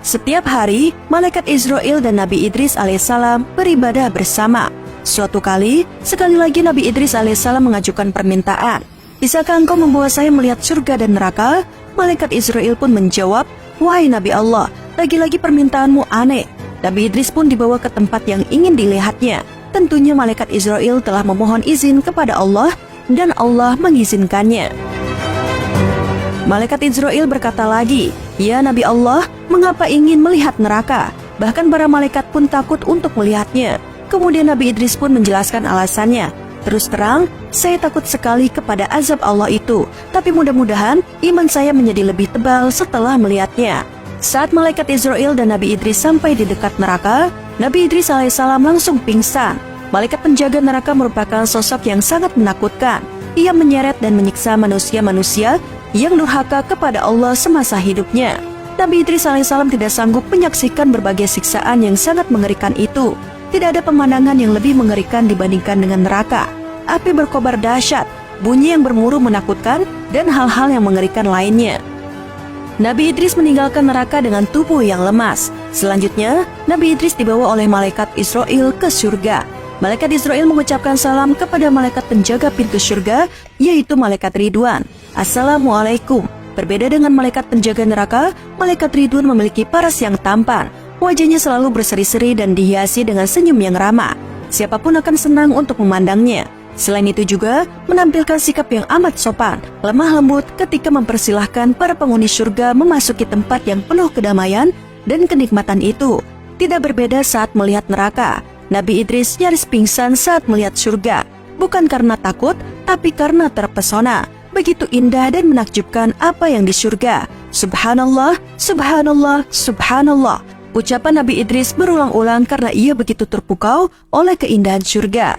Setiap hari, malaikat Israil dan Nabi Idris alaihissalam beribadah bersama. Suatu kali, sekali lagi Nabi Idris alaihissalam mengajukan permintaan. Bisakah engkau membawa saya melihat surga dan neraka? Malaikat Israil pun menjawab, wahai Nabi Allah, lagi-lagi permintaanmu aneh. Nabi Idris pun dibawa ke tempat yang ingin dilihatnya. Tentunya malaikat Israil telah memohon izin kepada Allah dan Allah mengizinkannya. Malaikat Israil berkata lagi, ya Nabi Allah, mengapa ingin melihat neraka? Bahkan para malaikat pun takut untuk melihatnya. Kemudian Nabi Idris pun menjelaskan alasannya. Terus terang, saya takut sekali kepada azab Allah itu, tapi mudah-mudahan iman saya menjadi lebih tebal setelah melihatnya. Saat malaikat Israil dan Nabi Idris sampai di dekat neraka, Nabi Idris alaihissalam langsung pingsan. Malaikat penjaga neraka merupakan sosok yang sangat menakutkan. Ia menyeret dan menyiksa manusia-manusia yang durhaka kepada Allah semasa hidupnya. Nabi Idris alaihissalam tidak sanggup menyaksikan berbagai siksaan yang sangat mengerikan itu. Tidak ada pemandangan yang lebih mengerikan dibandingkan dengan neraka. Api berkobar dahsyat, bunyi yang bermuru menakutkan, dan hal-hal yang mengerikan lainnya. Nabi Idris meninggalkan neraka dengan tubuh yang lemas. Selanjutnya, Nabi Idris dibawa oleh malaikat Israil ke surga. Malaikat Israil mengucapkan salam kepada malaikat penjaga pintu surga, yaitu malaikat Ridwan. Assalamualaikum. Berbeda dengan malaikat penjaga neraka, malaikat Ridwan memiliki paras yang tampan. Wajahnya selalu berseri-seri dan dihiasi dengan senyum yang ramah. Siapapun akan senang untuk memandangnya. Selain itu juga menampilkan sikap yang amat sopan, lemah lembut ketika mempersilahkan para penghuni surga memasuki tempat yang penuh kedamaian dan kenikmatan itu. Tidak berbeda saat melihat neraka. Nabi Idris nyaris pingsan saat melihat surga. Bukan karena takut, tapi karena terpesona. Begitu indah dan menakjubkan apa yang di surga. Subhanallah, subhanallah, subhanallah. Ucapan Nabi Idris berulang-ulang karena ia begitu terpukau oleh keindahan surga.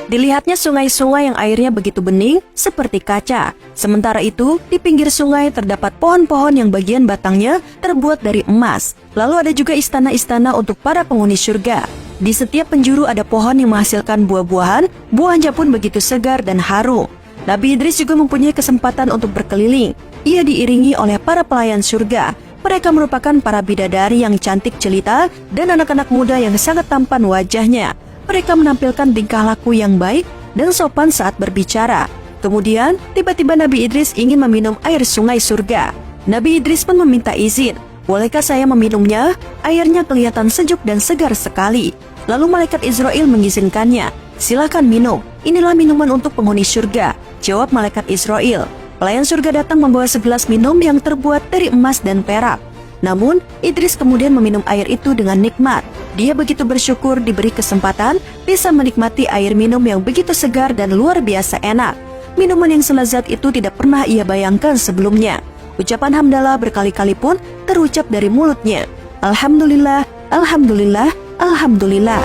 Dilihatnya sungai-sungai yang airnya begitu bening seperti kaca. Sementara itu, di pinggir sungai terdapat pohon-pohon yang bagian batangnya terbuat dari emas. Lalu ada juga istana-istana untuk para penghuni surga. Di setiap penjuru ada pohon yang menghasilkan buah-buahan, buahnya pun begitu segar dan harum. Nabi Idris juga mempunyai kesempatan untuk berkeliling. Ia diiringi oleh para pelayan surga. Mereka merupakan para bidadari yang cantik jelita dan anak-anak muda yang sangat tampan wajahnya. Mereka menampilkan tingkah laku yang baik dan sopan saat berbicara. Kemudian, tiba-tiba Nabi Idris ingin meminum air sungai surga. Nabi Idris pun meminta izin. Bolehkah saya meminumnya? Airnya kelihatan sejuk dan segar sekali. Lalu malaikat Israil mengizinkannya. Silakan minum. Inilah minuman untuk penghuni surga, jawab malaikat Israil. Pelayan surga datang membawa segelas minum yang terbuat dari emas dan perak. Namun, Idris kemudian meminum air itu dengan nikmat. Dia begitu bersyukur diberi kesempatan bisa menikmati air minum yang begitu segar dan luar biasa enak. Minuman yang selezat itu tidak pernah ia bayangkan sebelumnya. Ucapan hamdalah berkali-kali pun terucap dari mulutnya. Alhamdulillah, alhamdulillah, alhamdulillah.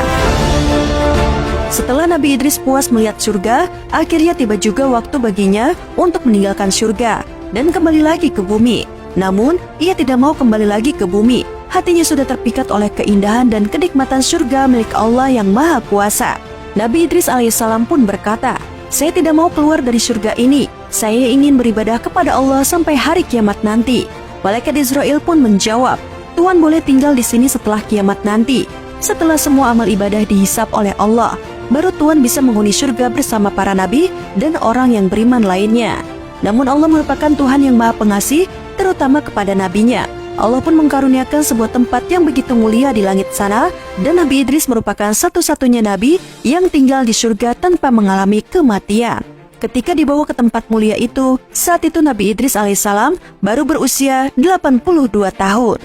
Setelah Nabi Idris puas melihat surga, akhirnya tiba juga waktu baginya untuk meninggalkan surga dan kembali lagi ke bumi. Namun, ia tidak mau kembali lagi ke bumi. Hatinya sudah terpikat oleh keindahan dan kenikmatan surga milik Allah yang Maha Kuasa. Nabi Idris alaihissalam pun berkata, saya tidak mau keluar dari surga ini. Saya ingin beribadah kepada Allah sampai hari kiamat nanti. Malaikat Israil pun menjawab, Tuhan boleh tinggal di sini setelah kiamat nanti. Setelah semua amal ibadah dihisap oleh Allah, baru Tuhan bisa menghuni surga bersama para nabi dan orang yang beriman lainnya. Namun Allah merupakan Tuhan yang Maha Pengasih, terutama kepada nabinya. Allah pun mengkaruniakan sebuah tempat yang begitu mulia di langit sana, dan Nabi Idris merupakan satu-satunya nabi yang tinggal di surga tanpa mengalami kematian. Ketika dibawa ke tempat mulia itu, saat itu Nabi Idris alaihissalam baru berusia 82 tahun.